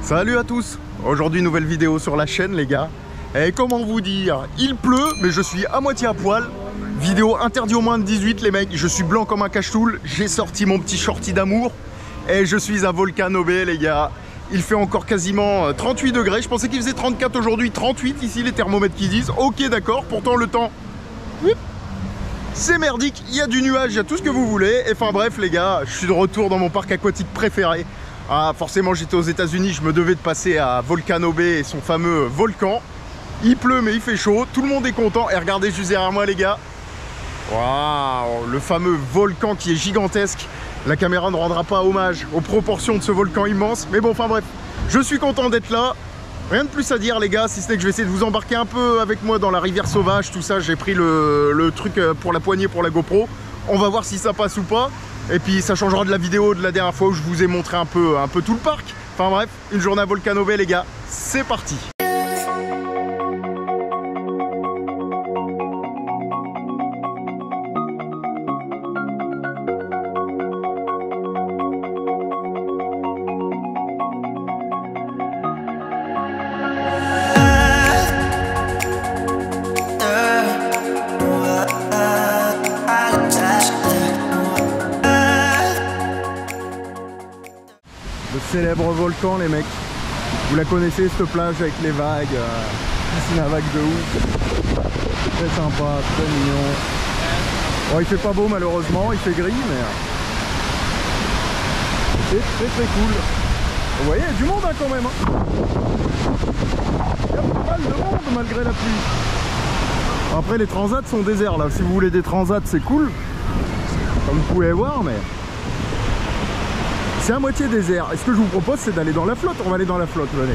Salut à tous. Aujourd'hui nouvelle vidéo sur la chaîne les gars. Et comment vous dire, il pleut mais je suis à moitié à poil. Vidéo interdit au moins de 18 les mecs. Je suis blanc comme un cache-toule. J'ai sorti mon petit shorty d'amour. Et je suis à Volcano Bay les gars. Il fait encore quasiment 38 degrés. Je pensais qu'il faisait 34 aujourd'hui, 38 ici les thermomètres qui disent. Ok d'accord, pourtant le temps... c'est merdique, il y a du nuage, il y a tout ce que vous voulez. Et enfin bref les gars, je suis de retour dans mon parc aquatique préféré. Ah, forcément j'étais aux États-Unis, je me devais de passer à Volcano Bay et son fameux volcan. Il pleut mais il fait chaud, tout le monde est content. Et regardez juste derrière moi les gars. Waouh, le fameux volcan qui est gigantesque. La caméra ne rendra pas hommage aux proportions de ce volcan immense. Mais bon, enfin bref, je suis content d'être là. Rien de plus à dire les gars, si ce n'est que je vais essayer de vous embarquer un peu avec moi dans la rivière sauvage, tout ça. J'ai pris le truc pour la poignée pour la GoPro. On va voir si ça passe ou pas. Et puis ça changera de la vidéo de la dernière fois où je vous ai montré un peu tout le parc. Enfin bref, une journée à Volcano Bay les gars, c'est parti. Le célèbre volcan les mecs, vous la connaissez cette plage avec les vagues, piscine à vagues de ouf, très sympa, très mignon. Bon il fait pas beau malheureusement, il fait gris mais c'est très cool. Vous voyez il y a du monde hein, quand même hein. Il y a pas mal de monde malgré la pluie. Après les transats sont déserts là, si vous voulez des transats c'est cool, comme vous pouvez voir mais... c'est à moitié désert. Et ce que je vous propose, c'est d'aller dans la flotte. On va aller dans la flotte, venez.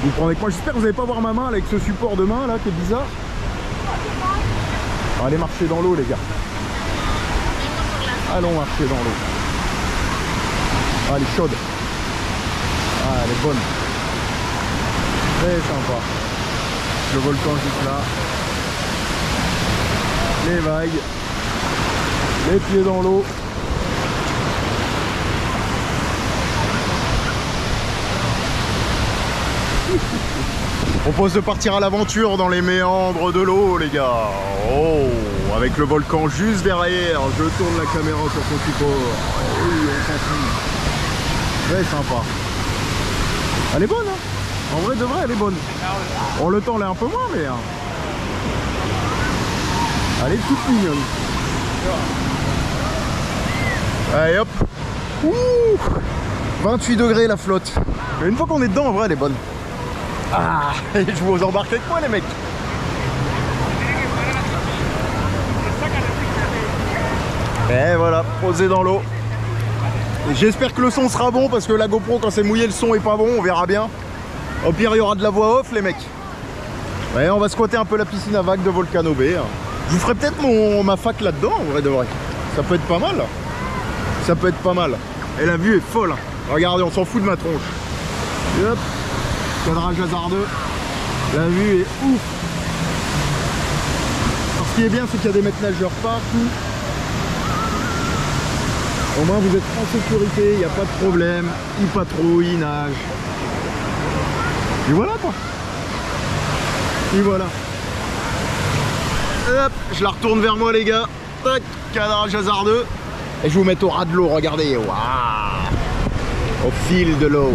Vous prenez avec moi. J'espère que vous n'allez pas voir ma main là, avec ce support de main là qui est bizarre. On va aller marcher dans l'eau, les gars. Allons marcher dans l'eau. Ah, elle est chaude. Ah, elle est bonne. Très sympa. Le volcan juste là. Les vagues. Les pieds dans l'eau. On propose de partir à l'aventure dans les méandres de l'eau les gars. Oh, avec le volcan juste derrière. Je tourne la caméra sur son support. Oui, on s'en fout. Très sympa. Elle est bonne hein. En vrai de vrai elle est bonne. Bon le temps l'est un peu moins mais elle est toute mignonne. Allez hop. Ouh, 28 degrés la flotte. Mais une fois qu'on est dedans en vrai elle est bonne. Ah, je vous embarque avec moi les mecs. Et voilà, posé dans l'eau. J'espère que le son sera bon parce que la GoPro quand c'est mouillé le son est pas bon, on verra bien. Au pire il y aura de la voix off les mecs. Ouais, on va squatter un peu la piscine à vagues de Volcano Bay. Je vous ferai peut-être ma fac là-dedans en vrai de vrai. Ça peut être pas mal. Ça peut être pas mal. Et la vue est folle. Regardez, on s'en fout de ma tronche. Et hop. Cadrage hasardeux, la vue est ouf. Alors, ce qui est bien c'est qu'il y a des maîtres nageurs partout. Au moins vous êtes en sécurité, il n'y a pas de problème, ils patrouillent, ils nagent. Et voilà quoi. Et voilà. Et hop, je la retourne vers moi les gars. Tac, cadrage hasardeux. Et je vous mets au ras de l'eau, regardez. Waouh. Au fil de l'eau.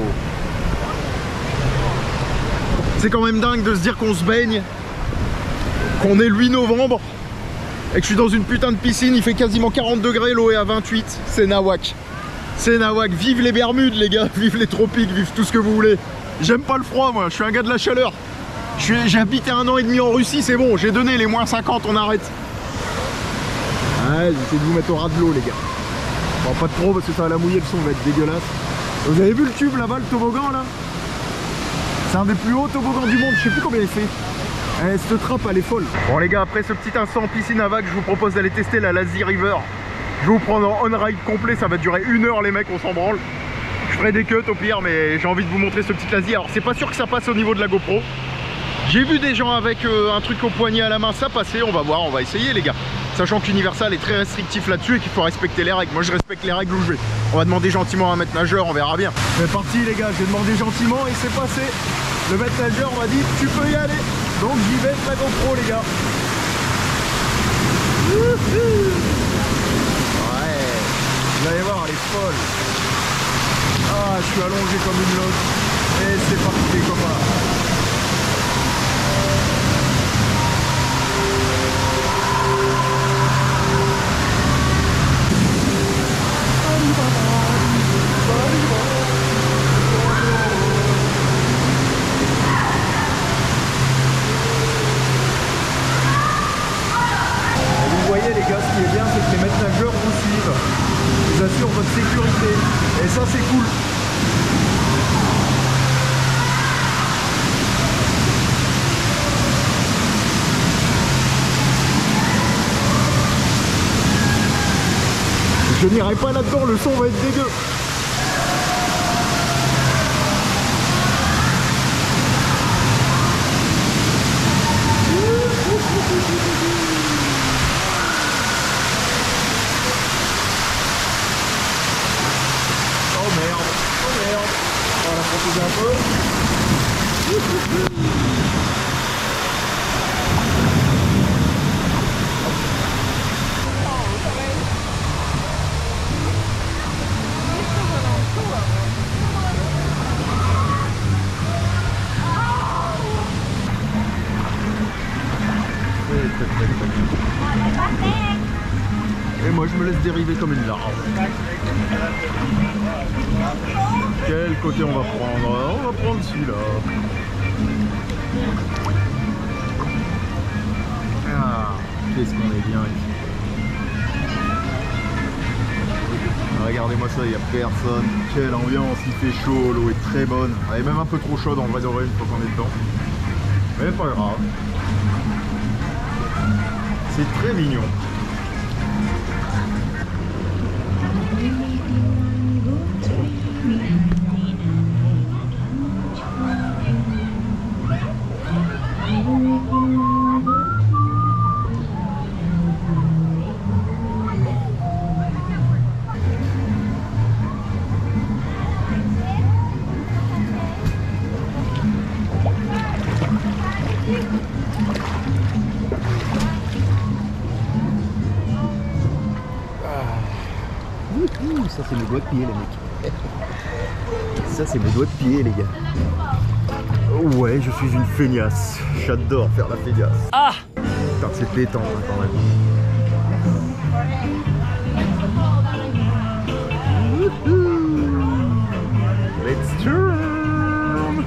C'est quand même dingue de se dire qu'on se baigne, qu'on est le 8 novembre et que je suis dans une putain de piscine, il fait quasiment 40 degrés, l'eau est à 28, c'est nawak. C'est nawak, vive les Bermudes les gars, vive les tropiques, vive tout ce que vous voulez. J'aime pas le froid moi, je suis un gars de la chaleur. J'ai habité 1 an et demi en Russie, c'est bon, j'ai donné les moins 50, on arrête. Ouais, j'essaie de vous mettre au ras de l'eau les gars. Bon pas de trop parce que ça va la mouiller, le son va être dégueulasse. Vous avez vu le tube là-bas, le toboggan là? C'est un des plus hauts toboggans du monde, je sais plus combien il fait. Cette trappe elle est folle. Bon les gars, après ce petit instant en piscine à vagues, je vous propose d'aller tester la Lazy River. Je vais vous prendre en on-ride complet, ça va durer 1 heure les mecs, on s'en branle. Je ferai des cuts au pire, mais j'ai envie de vous montrer ce petit Lazy. Alors c'est pas sûr que ça passe au niveau de la GoPro. J'ai vu des gens avec un truc au poignet à la main, ça passait, on va voir, on va essayer les gars. Sachant qu'Universal est très restrictif là-dessus et qu'il faut respecter les règles. Moi je respecte les règles où je vais. On va demander gentiment à un maître nageur, on verra bien. C'est parti les gars, j'ai demandé gentiment et c'est passé. Le maître nageur m'a dit tu peux y aller. Donc j'y vais avec la GoPro les gars. Ouais, vous allez voir, elle est folle. Ah, je suis allongé comme une loque. Et c'est parti les copains. Vous voyez les gars, ce qui est bien, c'est que les maîtres nageurs vous suivent. Ils assurent votre sécurité. Et ça, c'est cool. Je n'irai pas là-dedans, le son va être dégueu. Oh merde, on va la protéger un peu. Et moi je me laisse dériver comme une larve. Quel côté on va prendre? On va prendre celui-là. Ah, qu'est-ce qu'on est bien ici. Regardez-moi ça, il n'y a personne. Quelle ambiance, il fait chaud, l'eau est très bonne. Elle est même un peu trop chaude en vrai de vrai une fois qu'on est dedans. Mais pas grave. C'est très mignon. Ça c'est mes doigts de pied les mecs. Ça c'est mes doigts de pied les gars. Ouais, je suis une feignasse. J'adore faire la feignasse. Ah putain, c'est pétant hein, quand même. Let's turn.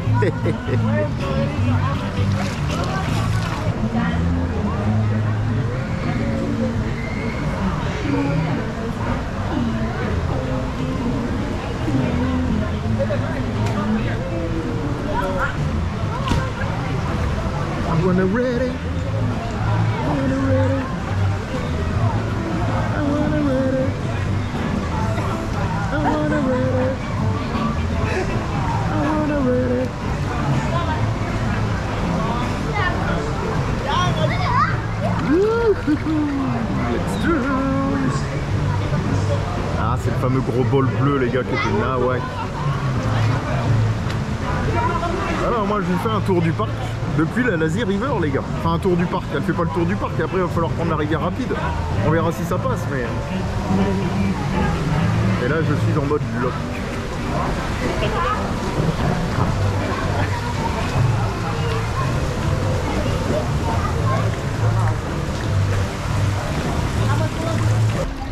I wanna read it. I wanna read it. I wanna read it. I wanna read it. I wanna read it. Let's do it. Ah, c'est le fameux gros bol bleu les gars qui était là, ouais. Alors moi je vous fais un tour du parc depuis la Lazy River les gars. Enfin un tour du parc, elle fait pas le tour du parc et après il va falloir prendre la rivière rapide. On verra si ça passe mais... Et là je suis en mode lock.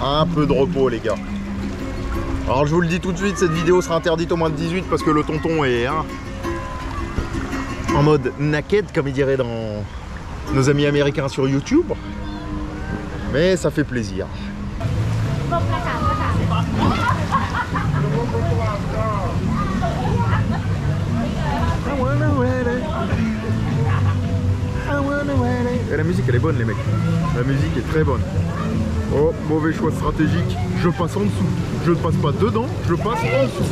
Un peu de repos les gars. Alors je vous le dis tout de suite, cette vidéo sera interdite au moins de 18 parce que le tonton est en mode naked comme il dirait dans nos amis américains sur YouTube. Mais ça fait plaisir. Et la musique elle est bonne les mecs. La musique est très bonne. Oh, mauvais choix stratégique. Je passe en dessous. Je ne passe pas dedans, je passe en dessous.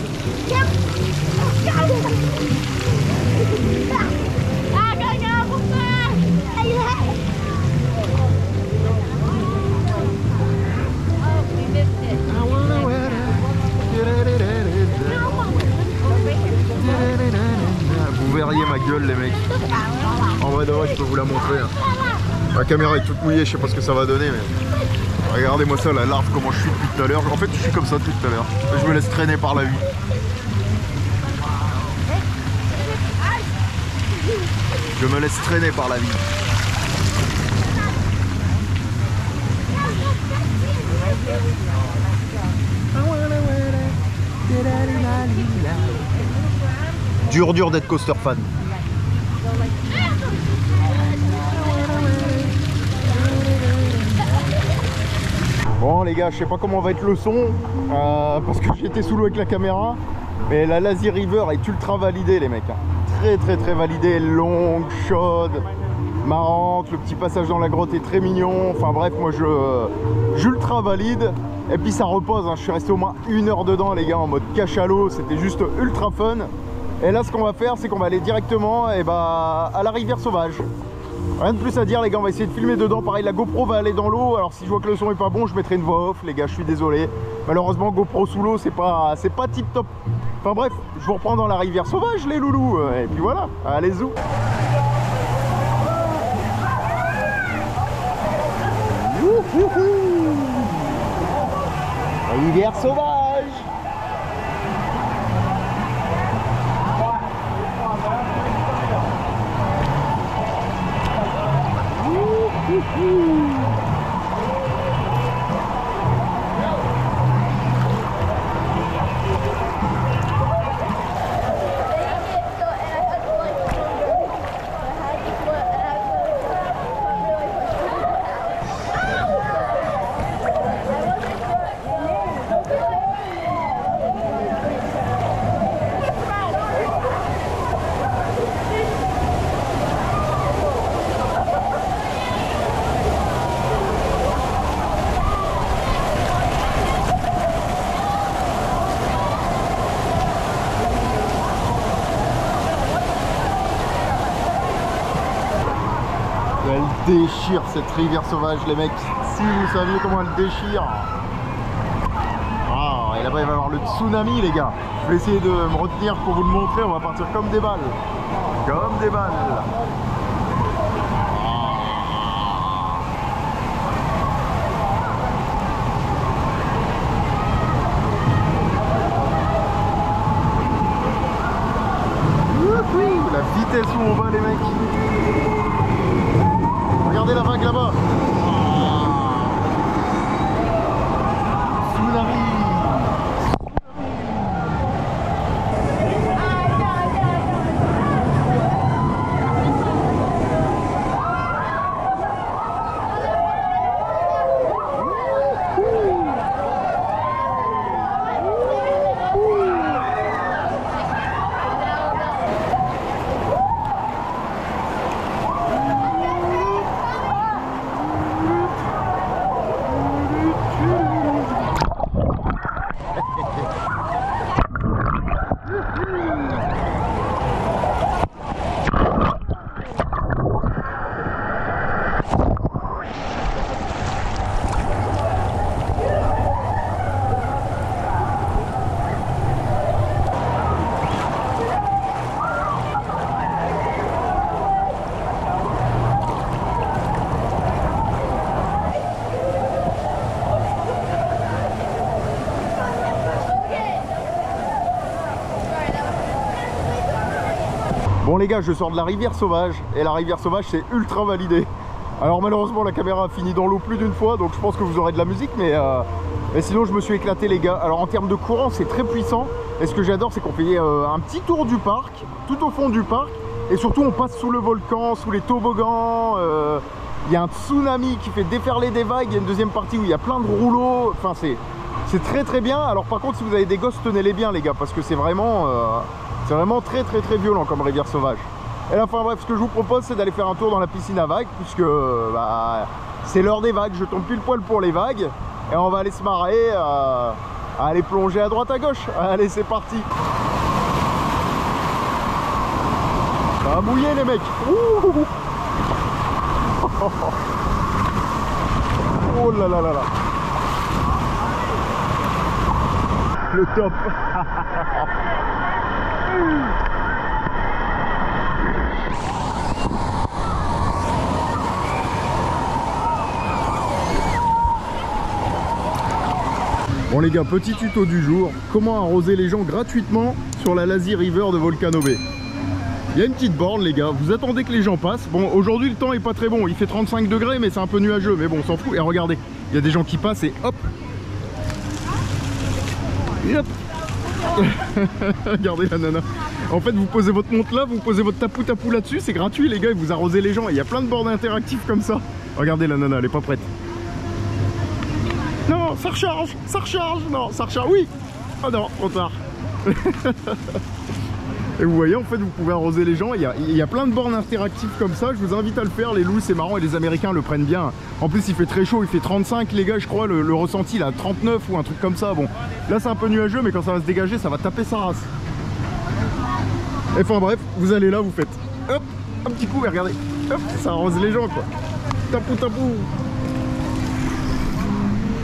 je peux vous la montrer. La caméra est toute mouillée, je sais pas ce que ça va donner, mais regardez-moi ça, la larve, comment je suis depuis tout à l'heure. En fait, je suis comme ça depuis tout à l'heure. Je me laisse traîner par la vie. Je me laisse traîner par la vie. Dur d'être coaster fan. Bon les gars, je sais pas comment va être le son parce que j'étais sous l'eau avec la caméra, mais la Lazy River est ultra validée les mecs. Très validée, longue, chaude, marrante, le petit passage dans la grotte est très mignon. Enfin bref, moi j'ultra valide. Et puis ça repose, hein. Je suis resté au moins 1 heure dedans les gars en mode cachalot, c'était juste ultra fun. Et là ce qu'on va faire, c'est qu'on va aller directement à la rivière sauvage. Rien de plus à dire les gars, on va essayer de filmer dedans. Pareil, la GoPro va aller dans l'eau. Alors si je vois que le son est pas bon, je mettrai une voix off les gars, je suis désolé. Malheureusement GoPro sous l'eau c'est pas tip top. Enfin bref, je vous reprends dans la rivière sauvage les loulous. Et puis voilà, allez zou. La rivière sauvage. Elle déchire cette rivière sauvage les mecs. Si vous saviez comment elle déchire. Ah, et là-bas il va y avoir le tsunami les gars. Je vais essayer de me retenir pour vous le montrer. On va partir comme des balles. Comme des balles. La vitesse où on va les mecs. Regardez la vague là-bas. Tsunami. Bon les gars, je sors de la rivière sauvage et la rivière sauvage c'est ultra validé. Alors malheureusement la caméra a fini dans l'eau plus d'une fois, donc je pense que vous aurez de la musique, mais sinon je me suis éclaté les gars. Alors en termes de courant c'est très puissant, et ce que j'adore c'est qu'on fait un petit tour du parc, tout au fond du parc, et surtout on passe sous le volcan, sous les toboggans. Il y a un tsunami qui fait déferler des vagues, il y a une deuxième partie où il y a plein de rouleaux, enfin c'est très bien. Alors par contre si vous avez des gosses, tenez-les bien les gars, parce que c'est vraiment très violent comme rivière sauvage. Et là, enfin bref, ce que je vous propose c'est d'aller faire un tour dans la piscine à vagues, puisque c'est l'heure des vagues, je tombe pile poil pour les vagues, et on va aller se marrer, à aller plonger à droite à gauche. Allez, c'est parti. Ça va mouiller les mecs. Ouh. Oh là là là là. Le top. Bon les gars, petit tuto du jour. Comment arroser les gens gratuitement sur la Lazy River de Volcano Bay. Il y a une petite borne les gars, vous attendez que les gens passent. Bon aujourd'hui le temps est pas très bon, il fait 35 degrés mais c'est un peu nuageux. Mais bon on s'en fout. Et regardez, il y a des gens qui passent et hop. Et hop. Regardez la nana. En fait vous posez votre montre là, vous posez votre tapou là-dessus, c'est gratuit les gars, et vous arrosez les gens. Il y a plein de bornes interactives comme ça. Regardez la nana, elle est pas prête. Non, ça recharge, non, ça recharge, oui. Oh non, trop tard. Et vous voyez, en fait, vous pouvez arroser les gens. Il y a plein de bornes interactives comme ça. Je vous invite à le faire. Les loups, c'est marrant et les Américains le prennent bien. En plus, il fait très chaud. Il fait 35, les gars, je crois. Le ressenti, là, 39 ou un truc comme ça. Bon, là, c'est un peu nuageux, mais quand ça va se dégager, ça va taper sa race. Et enfin, bref, vous allez là, vous faites hop, un petit coup, mais regardez. Hop, ça arrose les gens, quoi. Tapou.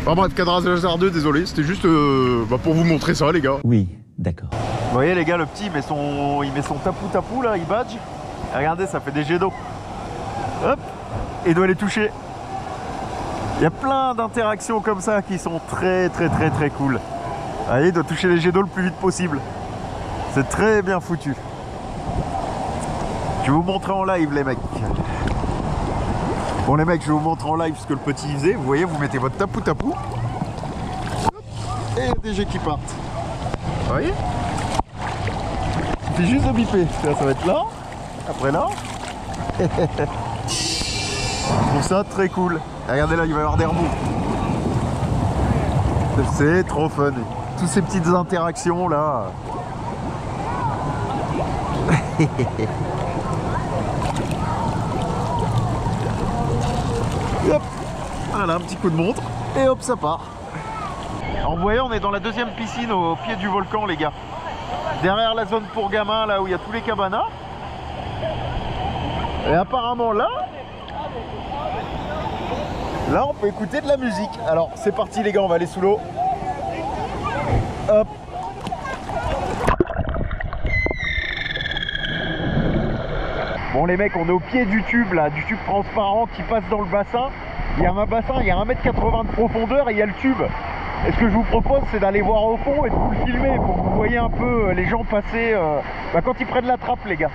Enfin bref, cadrage hasardeux, désolé. C'était juste pour vous montrer ça, les gars. Oui, d'accord. Vous voyez les gars, le petit il met son tapou là, il badge. Et regardez, ça fait des jets d'eau. Hop, et il doit les toucher. Il y a plein d'interactions comme ça qui sont très cool. Vous voyez, il doit toucher les jets d'eau le plus vite possible. C'est très bien foutu. Je vais vous montrer en live les mecs. Bon les mecs, je vais vous montrer en live ce que le petit faisait. Vous voyez, vous mettez votre tapou. Et il y a des jets qui partent. Vous voyez? Il suffit juste de biper. Ça va être là, après là. Je trouve ça très cool. Regardez là, il va y avoir des rebonds. C'est trop fun. Toutes ces petites interactions là. Hop. Voilà, un petit coup de montre. Et hop, ça part. Alors vous voyez, on est dans la deuxième piscine au pied du volcan les gars. Derrière la zone pour gamins, là où il y a tous les cabanas. Et apparemment là on peut écouter de la musique. Alors c'est parti les gars, on va aller sous l'eau. Hop. Bon les mecs, on est au pied du tube là, du tube transparent qui passe dans le bassin. Il y a un bassin, il y a 1,80 m de profondeur et il y a le tube. Et ce que je vous propose, c'est d'aller voir au fond et de vous le filmer pour que vous voyez un peu les gens passer quand ils prennent la trappe les gars.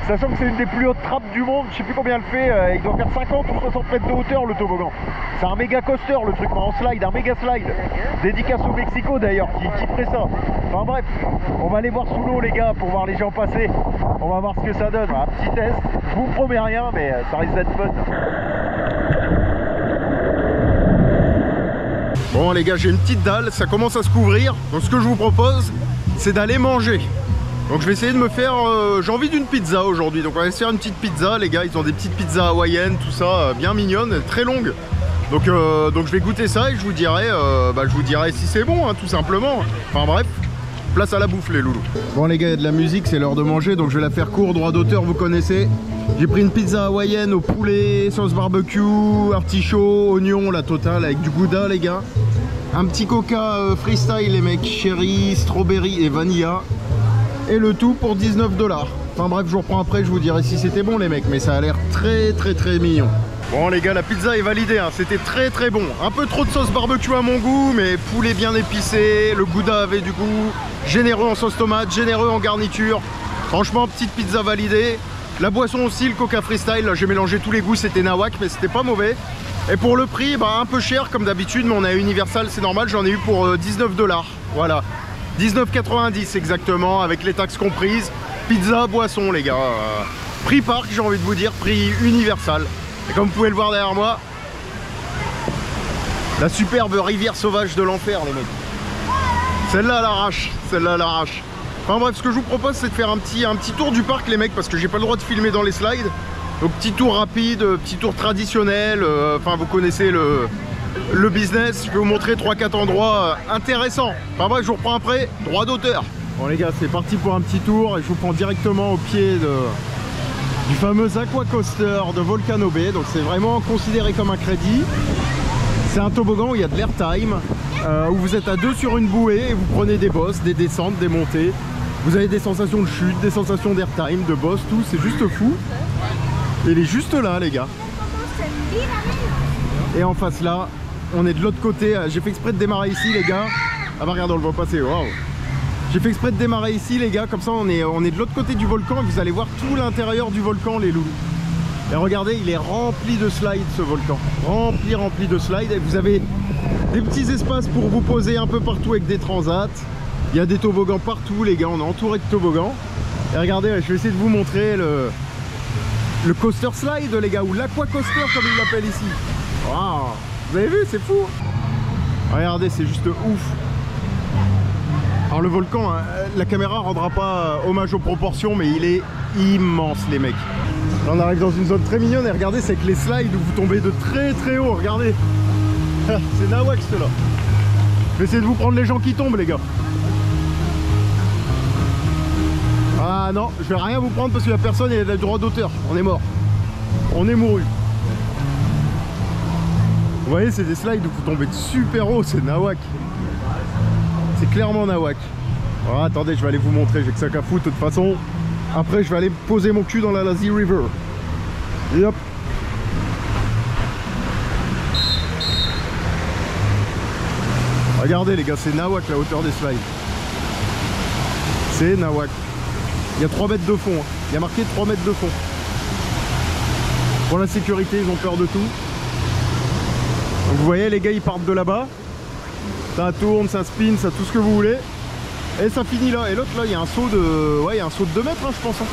Sachant que c'est une des plus hautes trappes du monde, je sais plus combien elle fait, il doit faire 50 ou 60 mètres de hauteur le toboggan. C'est un méga coaster le truc, en slide, un méga slide. Dédicace au Mexico d'ailleurs, qui ferait ça. Enfin bref, on va aller voir sous l'eau les gars pour voir les gens passer. On va voir ce que ça donne, un petit test. Je vous promets rien, mais ça risque d'être fun. Bon les gars, j'ai une petite dalle, ça commence à se couvrir. Donc ce que je vous propose, c'est d'aller manger. Donc je vais essayer de me faire, j'ai envie d'une pizza aujourd'hui. Donc on va se faire une petite pizza les gars, ils ont des petites pizzas hawaïennes, tout ça, bien mignonnes, très longues. Donc je vais goûter ça et je vous dirai si c'est bon, hein, tout simplement. Enfin bref, place à la bouffe les loulous. Bon les gars, il y a de la musique, c'est l'heure de manger, donc je vais la faire court, droit d'auteur, vous connaissez. J'ai pris une pizza hawaïenne au poulet, sauce barbecue, artichaut, oignon, la totale, avec du gouda les gars. Un petit coca freestyle les mecs, cherry, strawberry et vanilla. Et le tout pour 19 $. Enfin bref, je vous reprends après, je vous dirai si c'était bon les mecs, mais ça a l'air très mignon. Bon les gars, la pizza est validée, hein. C'était très bon. Un peu trop de sauce barbecue à mon goût, mais poulet bien épicé, le gouda avait du goût, généreux en sauce tomate, généreux en garniture. Franchement, petite pizza validée. La boisson aussi, le coca freestyle, j'ai mélangé tous les goûts, c'était nawak, mais c'était pas mauvais. Et pour le prix, un peu cher comme d'habitude, mais on a Universal, c'est normal, j'en ai eu pour 19 $. Voilà. 19,90 exactement, avec les taxes comprises. Pizza, boisson les gars. Prix parc, j'ai envie de vous dire, prix Universal. Et comme vous pouvez le voir derrière moi, la superbe rivière sauvage de l'enfer les mecs. Celle-là à l'arrache, celle-là à l'arrache. Enfin bref, ce que je vous propose, c'est de faire un petit tour du parc les mecs, parce que j'ai pas le droit de filmer dans les slides. Donc petit tour rapide, petit tour traditionnel, enfin vous connaissez le business. Je vais vous montrer 3-4 endroits intéressants. Enfin bref, je vous reprends après, droit d'auteur. Bon les gars, c'est parti pour un petit tour et je vous prends directement au pied du fameux aqua coaster de Volcano Bay. Donc c'est vraiment considéré comme un crédit. C'est un toboggan où il y a de l'airtime, où vous êtes à deux sur une bouée et vous prenez des bosses, des descentes, des montées. Vous avez des sensations de chute, des sensations d'airtime, de boss, tout, c'est juste fou. Et il est juste là les gars. Et en face là, on est de l'autre côté. J'ai fait exprès de démarrer ici les gars. Ah bah regarde, on le voit passer, waouh. J'ai fait exprès de démarrer ici les gars, comme ça on est de l'autre côté du volcan et vous allez voir tout l'intérieur du volcan les loulous. Et regardez, il est rempli de slides ce volcan, rempli de slides, et vous avez des petits espaces pour vous poser un peu partout avec des transats. Il y a des toboggans partout les gars, on est entouré de toboggans. Et regardez, je vais essayer de vous montrer le coaster slide les gars, ou l'aquacoaster comme ils l'appellent ici. Waouh, vous avez vu, c'est fou. Regardez, c'est juste ouf. Alors le volcan, hein, la caméra rendra pas hommage aux proportions, mais il est immense les mecs. Là on arrive dans une zone très mignonne et regardez, c'est que les slides où vous tombez de très haut, regardez. C'est nawak ceux-là. Je vais essayer de vous prendre les gens qui tombent les gars. Ah non, je vais rien vous prendre parce qu'il n'y a personne et il y a le droit d'auteur. On est mort. On est mouru. Vous voyez, c'est des slides où vous tombez de super haut, c'est nawak. C'est clairement nawak. Oh, attendez, je vais aller vous montrer, j'ai que ça qu'à foutre de toute façon. Après, je vais aller poser mon cul dans la Lazy River. Et hop. Regardez les gars, c'est nawak la hauteur des slides. C'est nawak. Il y a 3 mètres de fond, hein. Il y a marqué 3 mètres de fond. Pour la sécurité, ils ont peur de tout. Donc vous voyez, les gars, ils partent de là-bas. Ça tourne, ça spin, ça tout ce que vous voulez. Et ça finit là. Et l'autre là, il y a un saut de... Ouais, il y a un saut de 2 mètres, hein, je pense. Hein.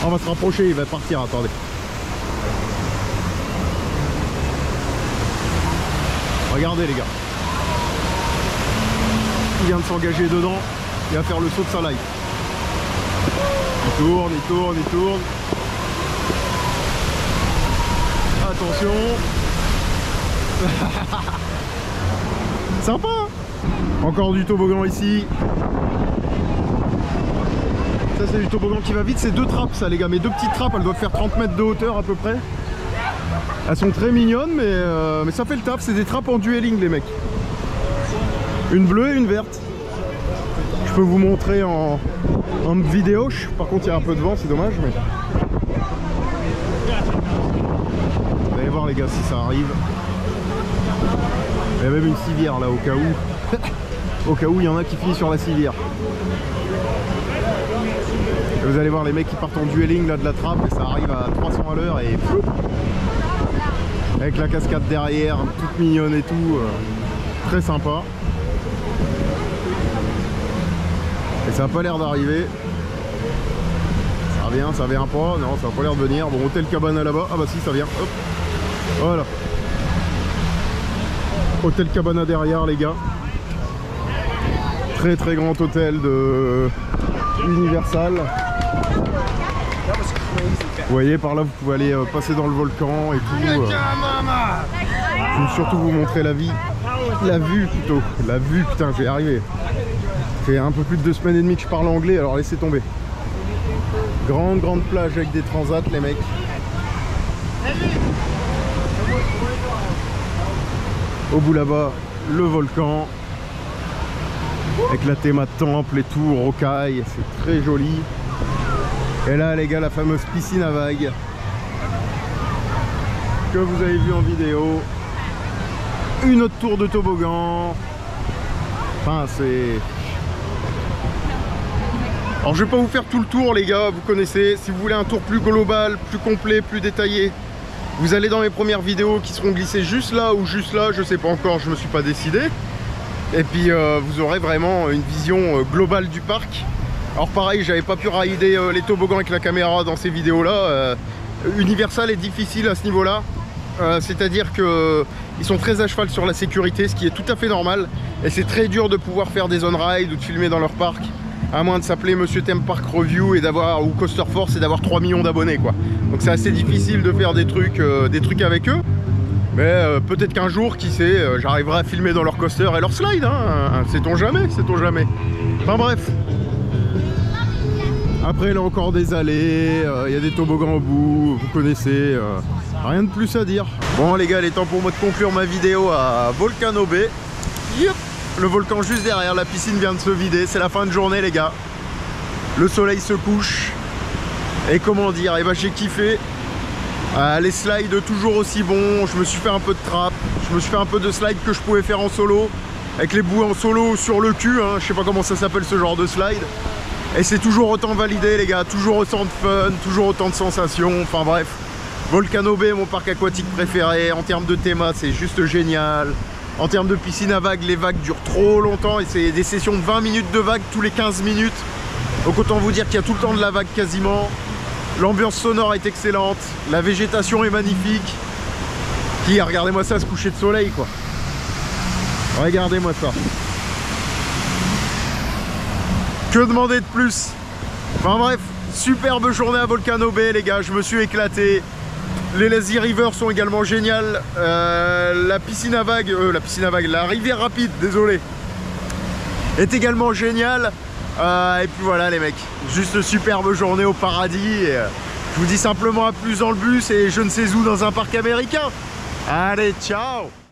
On va se rapprocher, il va partir, attendez. Regardez les gars. Il vient de s'engager dedans. Il va faire le saut de sa life. Il tourne, il tourne, il tourne. Attention. Sympa hein. Encore du toboggan ici. Ça c'est du toboggan qui va vite. C'est 2 trappes ça les gars. Mais 2 petites trappes, elles doivent faire 30 mètres de hauteur à peu près. Elles sont très mignonnes mais ça fait le taf. C'est des trappes en dueling les mecs. Une bleue et une verte. Je peux vous montrer en vidéo. Par contre il y a un peu de vent, c'est dommage mais... Vous allez voir les gars si ça arrive. Il y a même une civière là au cas où. Au cas où il y en a qui finissent sur la civière. Et vous allez voir les mecs qui partent en dueling là de la trappe et ça arrive à 300 à l'heure et flou. Avec la cascade derrière, toute mignonne et tout. Très sympa. Et ça n'a pas l'air d'arriver. Ça vient pas. Non, ça n'a pas l'air de venir. Bon, hôtel Cabana là-bas. Ah bah si, ça vient. Hop. Voilà. Hôtel Cabana derrière les gars. Très grand hôtel de Universal. Vous voyez par là vous pouvez aller passer dans le volcan et tout. Je vais surtout vous montrer la vue plutôt. La vue, putain, je vais y arriver. Ça fait un peu plus de 2 semaines et demie que je parle anglais, alors laissez tomber. Grande plage avec des transats les mecs. Au bout là-bas, le volcan. Avec la théma de temple et tout, rocaille, c'est très joli. Et là les gars, la fameuse piscine à vagues que vous avez vu en vidéo. Une autre tour de toboggan. Enfin c'est... Alors je vais pas vous faire tout le tour les gars, vous connaissez. Si vous voulez un tour plus global, plus complet, plus détaillé, vous allez dans mes premières vidéos qui seront glissées juste là ou juste là, je sais pas encore, je me suis pas décidé. Et puis vous aurez vraiment une vision globale du parc. Alors pareil, j'avais pas pu rider les toboggans avec la caméra dans ces vidéos là. Universal est difficile à ce niveau là. C'est-à-dire qu'ils sont très à cheval sur la sécurité, ce qui est tout à fait normal. Et c'est très dur de pouvoir faire des on-ride ou de filmer dans leur parc, à moins de s'appeler Monsieur Theme Park Review et d'avoir, ou Coaster Force, et d'avoir 3 millions d'abonnés quoi. Donc c'est assez difficile de faire des trucs avec eux. Mais peut-être qu'un jour, qui sait, j'arriverai à filmer dans leur coaster et leur slide, hein. Sait-on jamais, sait-on jamais. Enfin bref. Après là encore des allées, il y a des toboggans au bout, vous connaissez. Rien de plus à dire. Bon les gars, il est temps pour moi de conclure ma vidéo à Volcano Bay. Yep. Le volcan juste derrière, la piscine vient de se vider, c'est la fin de journée les gars. Le soleil se couche. Et comment dire, et bah j'ai kiffé. Les slides toujours aussi bons, je me suis fait un peu de trap, je me suis fait un peu de slides que je pouvais faire en solo. avec les bouées en solo sur le cul, hein. Je sais pas comment ça s'appelle ce genre de slide. Et c'est toujours autant validé les gars, toujours autant de fun, toujours autant de sensations, enfin bref. Volcano Bay, mon parc aquatique préféré. En termes de théma, c'est juste génial. En termes de piscine à vagues, les vagues durent trop longtemps et c'est des sessions de 20 minutes de vagues tous les 15 minutes. Donc autant vous dire qu'il y a tout le temps de la vague quasiment. L'ambiance sonore est excellente, la végétation est magnifique. Regardez-moi ça, ce coucher de soleil quoi. Regardez-moi ça. Que demander de plus? Enfin bref, superbe journée à Volcano Bay les gars, je me suis éclaté. Les lazy rivers sont également géniales. La piscine à vagues, la rivière rapide, désolé, est également géniale. Et puis voilà les mecs, juste superbe journée au paradis. Je vous dis simplement à plus dans le bus et je ne sais où dans un parc américain. Allez, ciao!